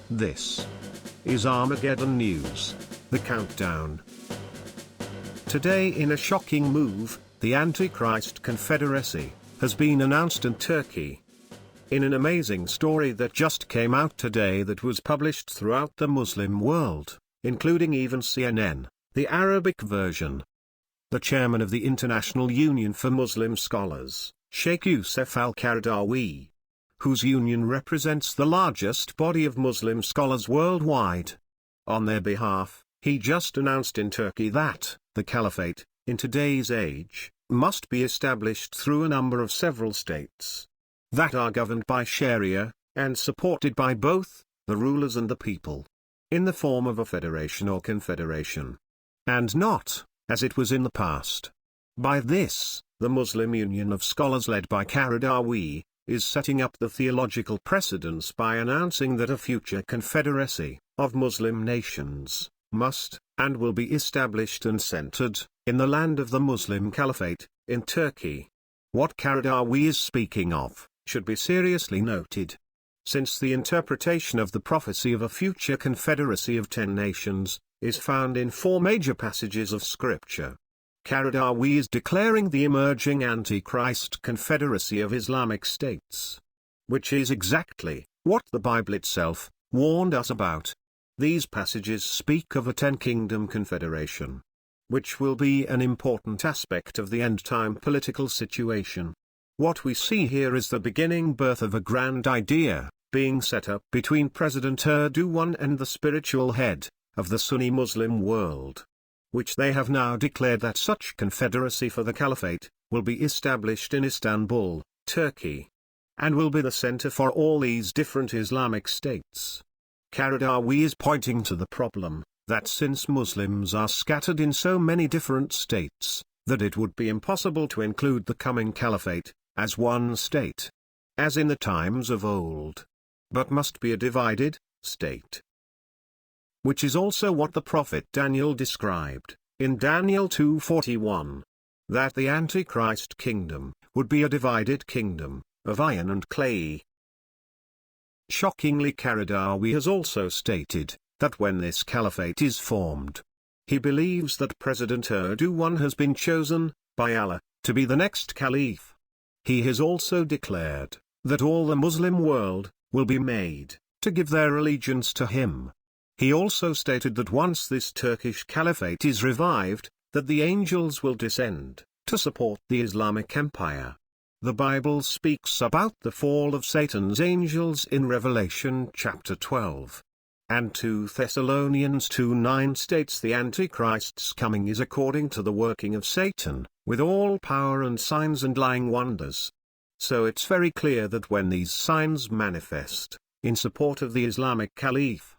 This is Armageddon News, the countdown. Today, in a shocking move, the Antichrist Confederacy has been announced in Turkey. In an amazing story that just came out today that was published throughout the Muslim world, including even CNN, the Arabic version. The chairman of the International Union for Muslim Scholars, Sheikh Youssef al-Qaradawi, whose union represents the largest body of Muslim scholars worldwide. On their behalf, he just announced in Turkey that the caliphate, in today's age, must be established through a number of several states that are governed by Sharia, and supported by both the rulers and the people, in the form of a federation or confederation. And not, as it was in the past. By this, the Muslim Union of Scholars led by Qaradawi is setting up the theological precedence by announcing that a future confederacy of Muslim nations must and will be established and centered in the land of the Muslim Caliphate, in Turkey. What Qaradawi is speaking of should be seriously noted, since the interpretation of the prophecy of a future confederacy of 10 nations is found in 4 major passages of Scripture. Qaradawi is declaring the emerging Antichrist Confederacy of Islamic states, which is exactly what the Bible itself warned us about. These passages speak of a 10-kingdom confederation, which will be an important aspect of the end-time political situation. What we see here is the beginning birth of a grand idea being set up between President Erdogan and the spiritual head of the Sunni Muslim world, which they have now declared that such confederacy for the caliphate will be established in Istanbul, Turkey, and will be the center for all these different Islamic states. Qaradawi is pointing to the problem that since Muslims are scattered in so many different states, that it would be impossible to include the coming caliphate as one state, as in the times of old, but must be a divided state. Which is also what the prophet Daniel described, in Daniel 2:41, that the Antichrist kingdom would be a divided kingdom, of iron and clay. Shockingly, Qaradawi has also stated that when this caliphate is formed, he believes that President Erdogan has been chosen by Allah to be the next caliph. He has also declared that all the Muslim world will be made to give their allegiance to him. He also stated that once this Turkish caliphate is revived, that the angels will descend to support the Islamic Empire. The Bible speaks about the fall of Satan's angels in Revelation chapter 12. And 2 Thessalonians 2:9 states the Antichrist's coming is according to the working of Satan, with all power and signs and lying wonders. So it's very clear that when these signs manifest, in support of the Islamic Caliph,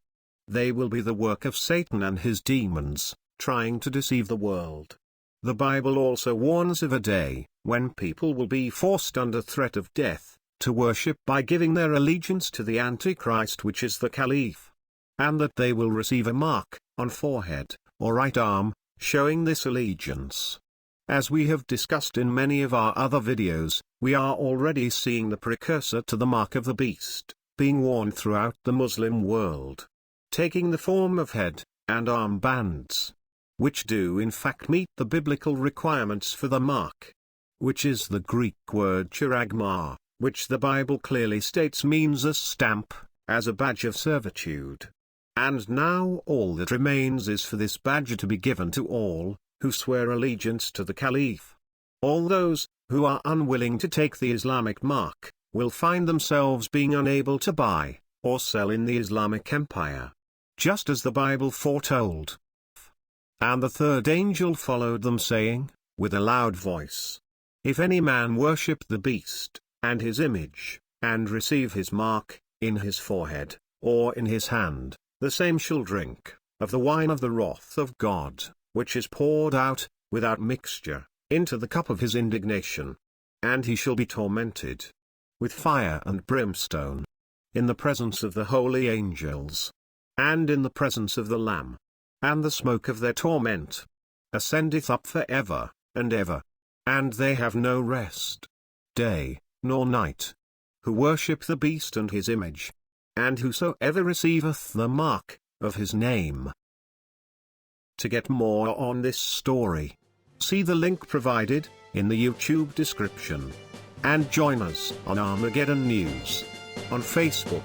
they will be the work of Satan and his demons, trying to deceive the world. The Bible also warns of a day when people will be forced under threat of death to worship by giving their allegiance to the Antichrist, which is the Caliph, and that they will receive a mark on forehead or right arm showing this allegiance. As we have discussed in many of our other videos, we are already seeing the precursor to the mark of the beast being worn throughout the Muslim world, taking the form of head and arm bands, which do in fact meet the biblical requirements for the mark, which is the Greek word charagma, which the Bible clearly states means a stamp, as a badge of servitude. And now all that remains is for this badge to be given to all who swear allegiance to the Caliph. All those who are unwilling to take the Islamic mark will find themselves being unable to buy or sell in the Islamic Empire, just as the Bible foretold. And the third angel followed them, saying, with a loud voice, if any man worship the beast, and his image, and receive his mark, in his forehead, or in his hand, the same shall drink of the wine of the wrath of God, which is poured out, without mixture, into the cup of his indignation. And he shall be tormented with fire and brimstone, in the presence of the holy angels, and in the presence of the Lamb. And the smoke of their torment ascendeth up for ever and ever. And they have no rest, day nor night, who worship the beast and his image, and whosoever receiveth the mark of his name. To get more on this story, see the link provided in the YouTube description. And join us on Armageddon News on Facebook,